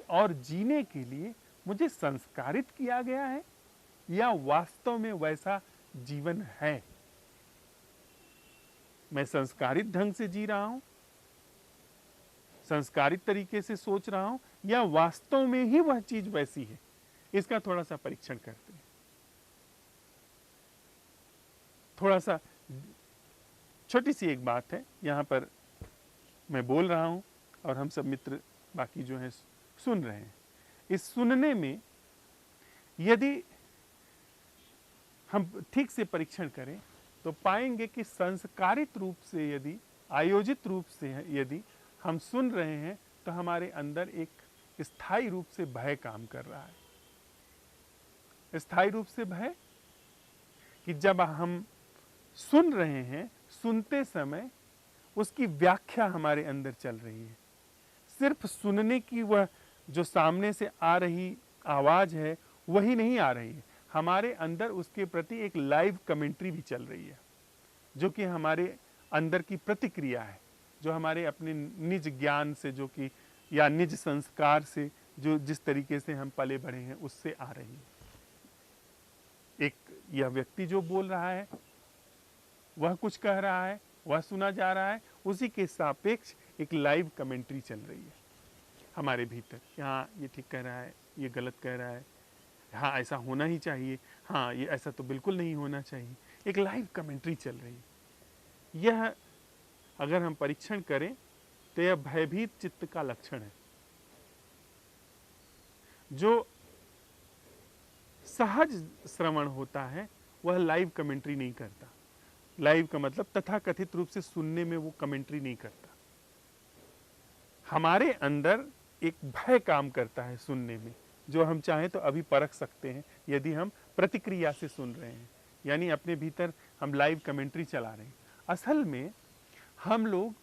और जीने के लिए मुझे संस्कारित किया गया है, या वास्तव में वैसा जीवन है। मैं संस्कारित ढंग से जी रहा हूं, संस्कारित तरीके से सोच रहा हूं, या वास्तव में ही वह चीज वैसी है। इसका थोड़ा सा परीक्षण करते हैं। थोड़ा सा छोटी सी एक बात है, यहां पर मैं बोल रहा हूं और हम सब मित्र बाकी जो हैं सुन रहे हैं। इस सुनने में यदि हम ठीक से परीक्षण करें तो पाएंगे कि संस्कारित रूप से, यदि आयोजित रूप से यदि हम सुन रहे हैं तो हमारे अंदर एक स्थायी रूप से भय काम कर रहा है। स्थायी रूप से भय कि जब हम सुन रहे हैं, सुनते समय उसकी व्याख्या हमारे अंदर चल रही है। सिर्फ सुनने की वह जो सामने से आ रही आवाज है वही नहीं आ रही है, हमारे अंदर उसके प्रति एक लाइव कमेंट्री भी चल रही है, जो कि हमारे अंदर की प्रतिक्रिया है, जो हमारे अपने निज ज्ञान से, जो कि या निज संस्कार से, जो जिस तरीके से हम पले बढ़े हैं उससे आ रही है। एक यह व्यक्ति जो बोल रहा है, वह कुछ कह रहा है, वह सुना जा रहा है, उसी के सापेक्ष एक लाइव कमेंट्री चल रही है हमारे भीतर। हाँ ये ठीक कह रहा है, ये गलत कह रहा है, हाँ ऐसा होना ही चाहिए, हाँ ये ऐसा तो बिल्कुल नहीं होना चाहिए। एक लाइव कमेंट्री चल रही है। यह अगर हम परीक्षण करें तो यह भयभीत चित्त का लक्षण है। जो सहज श्रवण होता है वह लाइव कमेंट्री नहीं करता। लाइव का मतलब तथाकथित रूप से सुनने में वो कमेंट्री नहीं करता। हमारे अंदर एक भय काम करता है सुनने में, जो हम चाहें तो अभी परख सकते हैं यदि हम प्रतिक्रिया से सुन रहे हैं, यानी अपने भीतर हम लाइव कमेंट्री चला रहे हैं। असल में हम लोग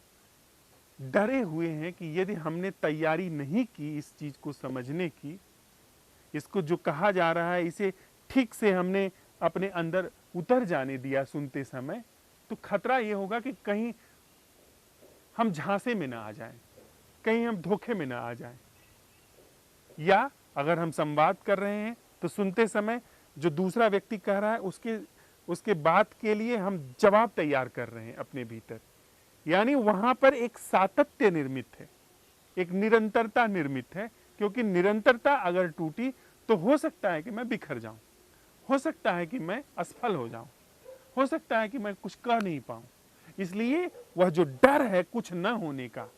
डरे हुए हैं कि यदि हमने तैयारी नहीं की इस चीज को समझने की, इसको जो कहा जा रहा है इसे ठीक से हमने अपने अंदर उतर जाने दिया सुनते समय, तो खतरा यह होगा कि कहीं हम झांसे में ना आ जाएं, कहीं हम धोखे में ना आ जाएं। या अगर हम संवाद कर रहे हैं तो सुनते समय जो दूसरा व्यक्ति कह रहा है उसके बात के लिए हम जवाब तैयार कर रहे हैं अपने भीतर, यानी वहां पर एक सातत्य निर्मित है, एक निरंतरता निर्मित है। क्योंकि निरंतरता अगर टूटी तो हो सकता है कि मैं बिखर जाऊं, हो सकता है कि मैं असफल हो जाऊं, हो सकता है कि मैं कुछ कह नहीं पाऊं। इसलिए वह जो डर है कुछ न होने का,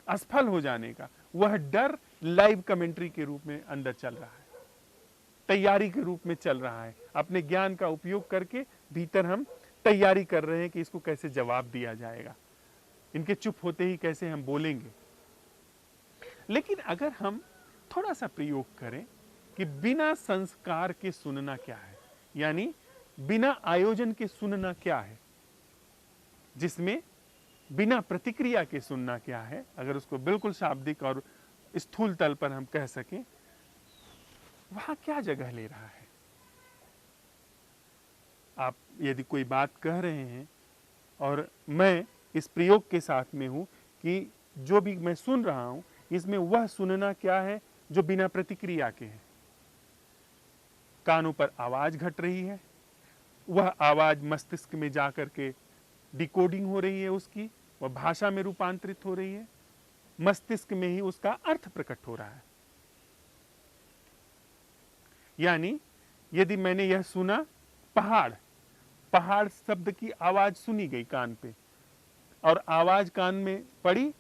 असफल हो जाने का, वह डर लाइव कमेंट्री के रूप में अंदर चल रहा है, तैयारी के रूप में चल रहा है। अपने ज्ञान का उपयोग करके भीतर हम तैयारी कर रहे हैं कि इसको कैसे जवाब दिया जाएगा, इनके चुप होते ही कैसे हम बोलेंगे। लेकिन अगर हम थोड़ा सा प्रयोग करें कि बिना संस्कार के सुनना क्या है, यानी बिना आयोजन के सुनना क्या है, जिसमें बिना प्रतिक्रिया के सुनना क्या है, अगर उसको बिल्कुल शाब्दिक और स्थूल तल पर हम कह सकें, वहां क्या जगह ले रहा है। आप यदि कोई बात कह रहे हैं और मैं इस प्रयोग के साथ में हूं कि जो भी मैं सुन रहा हूं इसमें वह सुनना क्या है जो बिना प्रतिक्रिया के है। कानों पर आवाज घट रही है, वह आवाज मस्तिष्क में जाकर के डिकोडिंग हो रही है, उसकी वह भाषा में रूपांतरित हो रही है, मस्तिष्क में ही उसका अर्थ प्रकट हो रहा है। यानी यदि मैंने यह सुना पहाड़, पहाड़ शब्द की आवाज सुनी गई कान पे, और आवाज कान में पड़ी,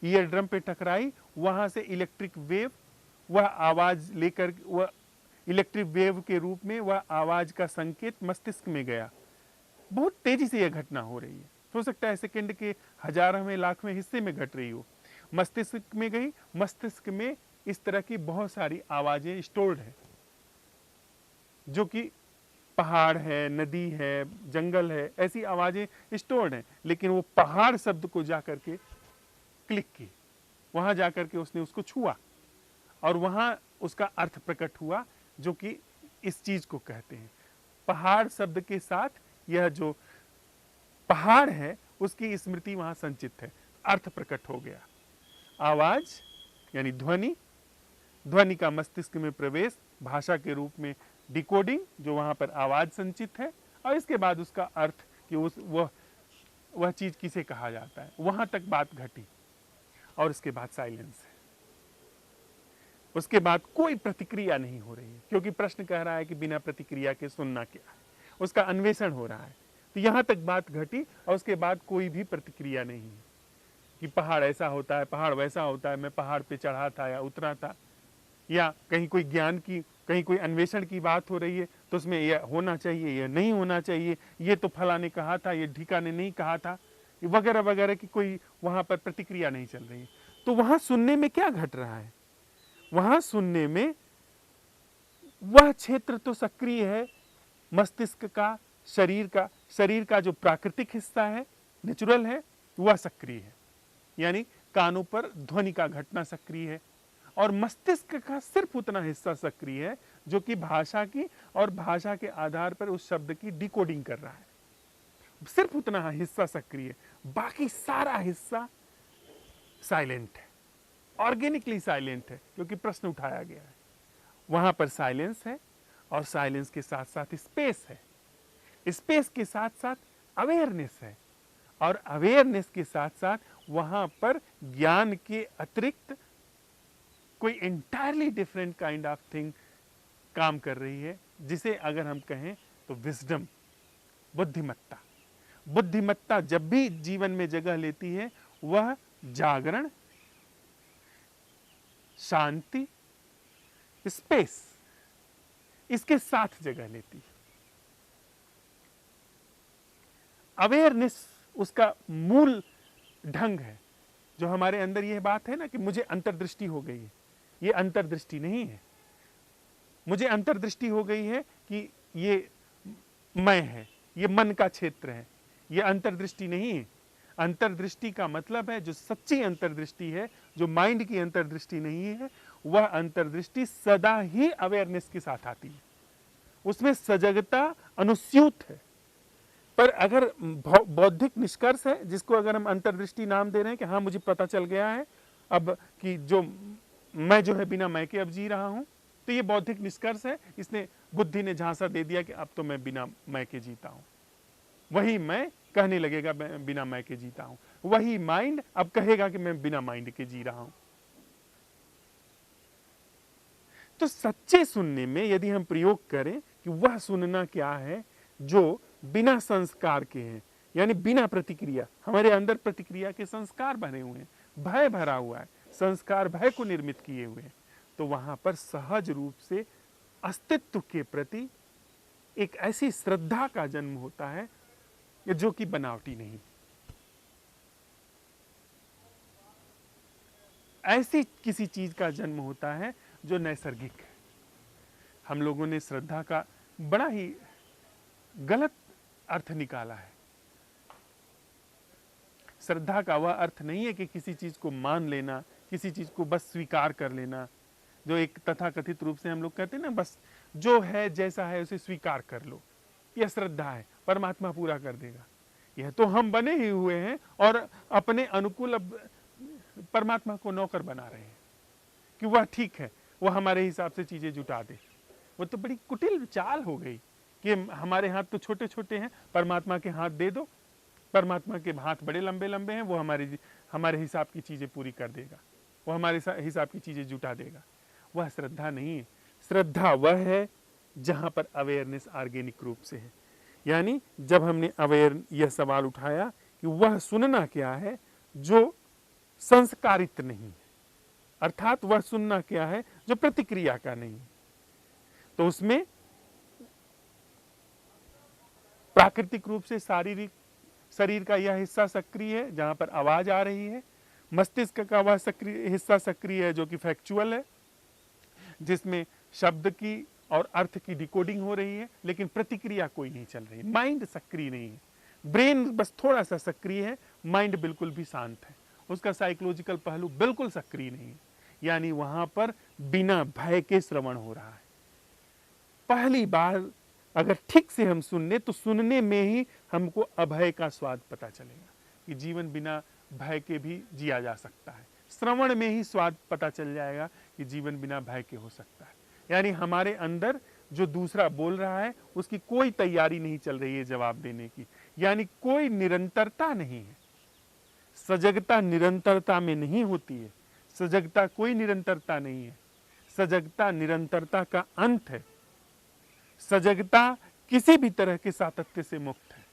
ईयर ड्रम पे टकराई, वहां से इलेक्ट्रिक वेव, वह आवाज लेकर, वह इलेक्ट्रिक वेव के रूप में वह आवाज का संकेत मस्तिष्क में गया। बहुत तेजी से यह घटना हो रही है, हो सकता है सेकंड के हजारवें लाखवें हिस्से में घट रही हो। मस्तिष्क में गई, मस्तिष्क में इस तरह की बहुत सारी आवाजें स्टोर्ड है, जो कि पहाड़ है, नदी है, जंगल है, ऐसी आवाजें स्टोर्ड हैं। लेकिन वो पहाड़ शब्द को जाकर के क्लिक की, वहां जाकर के उसने उसको छुआ और वहां उसका अर्थ प्रकट हुआ, जो कि इस चीज को कहते हैं। पहाड़ शब्द के साथ यह जो पहाड़ है उसकी स्मृति वहां संचित है, अर्थ प्रकट हो गया। आवाज यानी ध्वनि, ध्वनि का मस्तिष्क में प्रवेश, भाषा के रूप में डिकोडिंग, जो वहां पर आवाज संचित है, और इसके बाद उसका अर्थ कि उस वह चीज किसे कहा जाता है, वहां तक बात घटी। और इसके बाद साइलेंस है, उसके बाद कोई प्रतिक्रिया नहीं हो रही है, क्योंकि प्रश्न कह रहा है कि बिना प्रतिक्रिया के सुनना क्या है, उसका अन्वेषण हो रहा है। तो यहां तक बात घटी और उसके बाद कोई भी प्रतिक्रिया नहीं है कि पहाड़ ऐसा होता है, पहाड़ वैसा होता है, मैं पहाड़ पे चढ़ा था या उतरा था, या कहीं कोई ज्ञान की, कहीं कोई अन्वेषण की बात हो रही है तो उसमें यह होना चाहिए, यह नहीं होना चाहिए, ये तो फला ने कहा था, ये ढीका ने नहीं कहा था, वगैरह वगैरह की कोई वहां पर प्रतिक्रिया नहीं चल रही है। तो वहां सुनने में क्या घट रहा है, वहां सुनने में वह क्षेत्र तो सक्रिय है, मस्तिष्क का, शरीर का जो प्राकृतिक हिस्सा है, नेचुरल है, वह सक्रिय है। यानी कानों पर ध्वनि का घटना सक्रिय है, और मस्तिष्क का सिर्फ उतना हिस्सा सक्रिय है जो कि भाषा की और भाषा के आधार पर उस शब्द की डिकोडिंग कर रहा है। सिर्फ उतना हिस्सा सक्रिय है, बाकी सारा हिस्सा साइलेंट है, ऑर्गेनिकली साइलेंट है, क्योंकि प्रश्न उठाया गया है। वहां पर साइलेंस है, और साइलेंस के साथ साथ स्पेस है, स्पेस के साथ साथ अवेयरनेस है, और अवेयरनेस के साथ साथ वहां पर ज्ञान के अतिरिक्त कोई entirely different kind of thing काम कर रही है, जिसे अगर हम कहें तो विजडम, बुद्धिमत्ता। बुद्धिमत्ता जब भी जीवन में जगह लेती है, वह जागरण, शांति, स्पेस, इसके साथ जगह लेती है। अवेयरनेस उसका मूल ढंग है। जो हमारे अंदर यह बात है ना कि मुझे अंतर्दृष्टि हो गई है, ये अंतर्दृष्टि नहीं है। मुझे अंतर्दृष्टि हो गई है कि ये मैं है, ये मन का क्षेत्र है, ये अंतर्दृष्टि नहीं है। अंतर्दृष्टि का मतलब है जो सच्ची अंतर्दृष्टि है, जो माइंड की अंतर्दृष्टि नहीं है, वह अंतर्दृष्टि सदा ही अवेयरनेस के साथ आती है, उसमें सजगता अनुस्यूत है। पर अगर बौद्धिक निष्कर्ष है, जिसको अगर हम अंतर्दृष्टि नाम दे रहे हैं कि हाँ मुझे पता चल गया है अब कि जो मैं जो है बिना मैं के अब जी रहा हूं, तो ये बौद्धिक निष्कर्ष है। इसने, बुद्धि ने झांसा दे दिया कि अब तो मैं बिना मैं के जीता हूं। वही मैं कहने लगेगा मैं बिना मैं के जीता हूं, वही माइंड अब कहेगा कि मैं बिना माइंड के जी रहा हूं। तो सच्चे सुनने में यदि हम प्रयोग करें कि वह सुनना क्या है जो बिना संस्कार के हैं, यानी बिना प्रतिक्रिया, हमारे अंदर प्रतिक्रिया के संस्कार बने हुए हैं, भय भरा हुआ है, संस्कार भय को निर्मित किए हुए हैं, तो वहां पर सहज रूप से अस्तित्व के प्रति एक ऐसी श्रद्धा का जन्म होता है जो कि बनावटी नहीं। ऐसी किसी चीज का जन्म होता है जो नैसर्गिक है। हम लोगों ने श्रद्धा का बड़ा ही गलत अर्थ निकाला है। श्रद्धा का वह अर्थ नहीं है कि किसी चीज को मान लेना, किसी चीज को बस स्वीकार कर लेना, जो एक तथाकथित रूप से हम लोग कहते हैं ना, बस जो है जैसा है उसे स्वीकार कर लो, यह श्रद्धा है, परमात्मा पूरा कर देगा। यह तो हम बने ही हुए हैं और अपने अनुकूल अब परमात्मा को नौकर बना रहे हैं कि वह ठीक है, वह हमारे हिसाब से चीजें जुटा दे। वो तो बड़ी कुटिल चाल हो गई कि हमारे हाथ तो छोटे छोटे हैं, परमात्मा के हाथ दे दो, परमात्मा के हाथ बड़े लंबे लंबे हैं, वो हमारे हिसाब की चीजें पूरी कर देगा, वो हमारे हिसाब की चीजें जुटा देगा। वह श्रद्धा नहीं है। श्रद्धा वह है जहां पर अवेयरनेस ऑर्गेनिक रूप से है। यानी जब हमने यह सवाल उठाया कि वह सुनना क्या है जो संस्कारित नहीं है, अर्थात वह सुनना क्या है जो प्रतिक्रिया का नहीं है, तो उसमें प्राकृतिक रूप से शारीरिक शरीर का यह हिस्सा सक्रिय है जहां पर आवाज आ रही है, मस्तिष्क का वह हिस्सा सक्रिय है जो कि फैक्चुअल है, जिसमें शब्द की और अर्थ की डिकोडिंग हो रही है, लेकिन प्रतिक्रिया कोई नहीं चल रही। माइंड सक्रिय नहीं है, ब्रेन बस थोड़ा सा सक्रिय है, माइंड बिल्कुल भी शांत है, उसका साइकोलॉजिकल पहलू बिल्कुल सक्रिय नहीं है। यानी वहां पर बिना भय के श्रवण हो रहा है। पहली बार अगर ठीक से हम सुनने तो सुनने में ही हमको अभय का स्वाद पता चलेगा कि जीवन बिना भय के भी जिया जा सकता है। श्रवण में ही स्वाद पता चल जाएगा कि जीवन बिना भय के हो सकता है। यानी हमारे अंदर जो दूसरा बोल रहा है उसकी कोई तैयारी नहीं चल रही है जवाब देने की, यानी कोई निरंतरता नहीं है। सजगता निरंतरता में नहीं होती है, सजगता कोई निरंतरता नहीं है, सजगता निरंतरता का अंत है। सजगता किसी भी तरह के सातत्य से मुक्त है।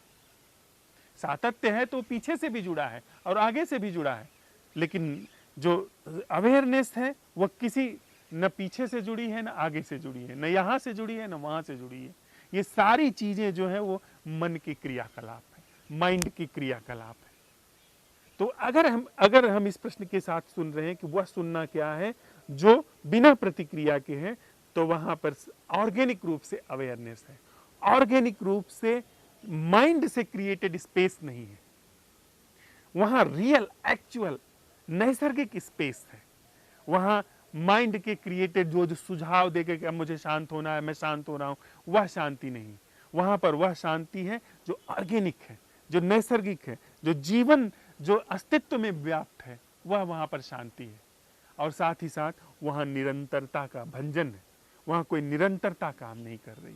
सातत्य है तो पीछे से भी जुड़ा है और आगे से भी जुड़ा है, लेकिन जो अवेयरनेस है वह किसी न पीछे से जुड़ी है, न आगे से जुड़ी है, न यहां से जुड़ी है, न वहां से जुड़ी है। ये सारी चीजें जो है वो मन की क्रियाकलाप है, माइंड की क्रियाकलाप है। तो अगर हम इस प्रश्न के साथ सुन रहे हैं कि वह सुनना क्या है जो बिना प्रतिक्रिया के है, तो वहां पर ऑर्गेनिक रूप से अवेयरनेस है। ऑर्गेनिक रूप से माइंड से क्रिएटेड स्पेस नहीं है, वहां रियल एक्चुअल नैसर्गिक स्पेस है। वहां माइंड के क्रिएटेड जो सुझाव देके कि अब मुझे शांत होना है, मैं शांत हो रहा हूं, वह शांति नहीं। वहां पर वह शांति है जो ऑर्गेनिक है, जो नैसर्गिक है, जो जीवन जो अस्तित्व में व्याप्त है, वह वहां पर शांति है। और साथ ही साथ वहां निरंतरता का भंजन है, वहां कोई निरंतरता काम नहीं कर रही।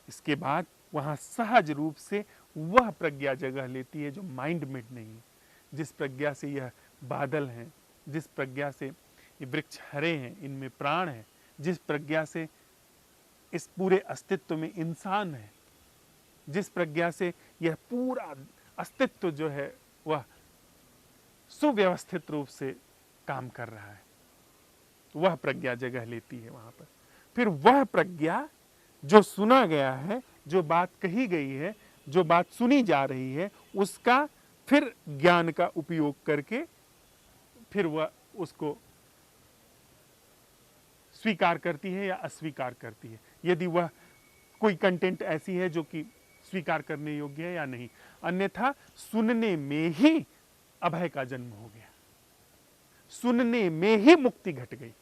इसके बाद वहां सहज रूप से वह प्रज्ञा जगह लेती है जो माइंड मेड नहीं है। जिस प्रज्ञा से यह बादल हैं, जिस प्रज्ञा से ये वृक्ष हरे हैं, इनमें प्राण है, जिस प्रज्ञा से इस पूरे अस्तित्व में इंसान है, जिस प्रज्ञा से यह पूरा अस्तित्व जो है वह सुव्यवस्थित रूप से काम कर रहा है, वह प्रज्ञा जगह लेती है वहां पर। फिर वह प्रज्ञा जो सुना गया है, जो बात कही गई है, जो बात सुनी जा रही है, उसका फिर ज्ञान का उपयोग करके फिर वह उसको स्वीकार करती है या अस्वीकार करती है। यदि वह कोई कंटेंट ऐसी है जो कि स्वीकार करने योग्य है या नहीं, अन्यथा सुनने में ही अभय का जन्म हो गया, सुनने में ही मुक्ति घट गई।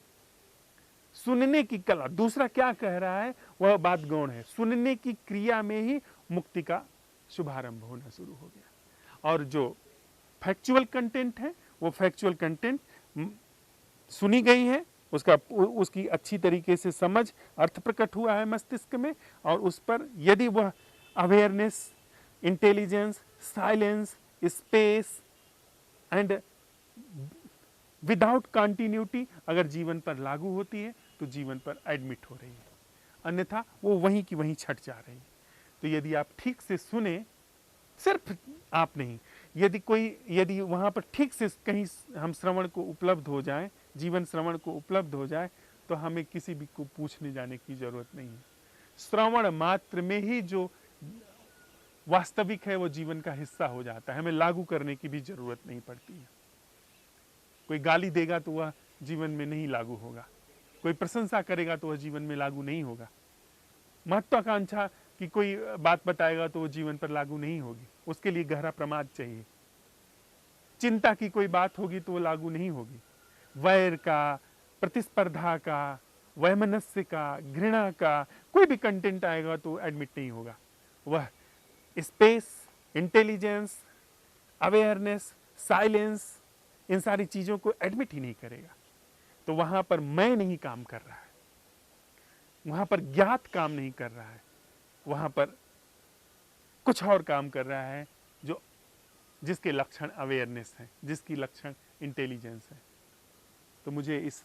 सुनने की कला, दूसरा क्या कह रहा है वह बात गौण है, सुनने की क्रिया में ही मुक्ति का शुभारंभ होना शुरू हो गया। और जो फैक्चुअल कंटेंट है वो फैक्चुअल कंटेंट सुनी गई है, उसकी अच्छी तरीके से समझ अर्थ प्रकट हुआ है मस्तिष्क में, और उस पर यदि वह awareness, intelligence, silence, space and without continuity अगर जीवन पर लागू होती है तो जीवन पर एडमिट हो रही है, अन्यथा वो वहीं की वहीं छट जा रही है। तो यदि आप ठीक से सुने, सिर्फ आप नहीं, यदि वहां पर ठीक से कहीं हम श्रवण को उपलब्ध हो जाए, जीवन श्रवण को उपलब्ध हो जाए, तो हमें किसी भी को पूछने जाने की जरूरत नहीं है। श्रवण मात्र में ही जो वास्तविक है वो जीवन का हिस्सा हो जाता है, हमें लागू करने की भी जरूरत नहीं पड़ती है। कोई गाली देगा तो वह जीवन में नहीं लागू होगा, कोई प्रशंसा करेगा तो वह जीवन में लागू नहीं होगा, महत्वाकांक्षा की कोई बात बताएगा तो वो जीवन पर लागू नहीं होगी, उसके लिए गहरा प्रमाद चाहिए। चिंता की कोई बात होगी तो वो लागू नहीं होगी। वैर का, प्रतिस्पर्धा का, वैमनस्य का, घृणा का कोई भी कंटेंट आएगा तो एडमिट नहीं होगा। वह स्पेस, इंटेलिजेंस, अवेयरनेस, साइलेंस, इन सारी चीजों को एडमिट ही नहीं करेगा। तो वहां पर मैं नहीं काम कर रहा है, वहां पर ज्ञात काम नहीं कर रहा है, वहां पर कुछ और काम कर रहा है जो जिसके लक्षण अवेयरनेस है, जिसकी लक्षण इंटेलिजेंस है। तो मुझे इस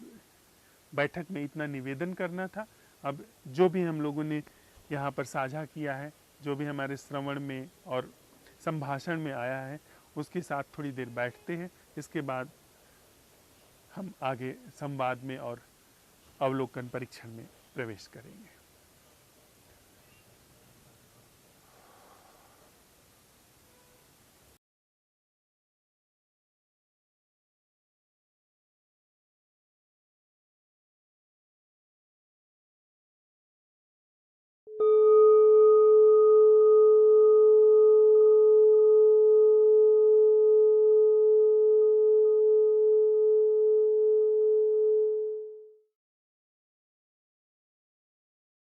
बैठक में इतना निवेदन करना था। अब जो भी हम लोगों ने यहाँ पर साझा किया है, जो भी हमारे श्रवण में और संभाषण में आया है, उसके साथ थोड़ी देर बैठते हैं। इसके बाद हम आगे संवाद में और अवलोकन परीक्षण में प्रवेश करेंगे।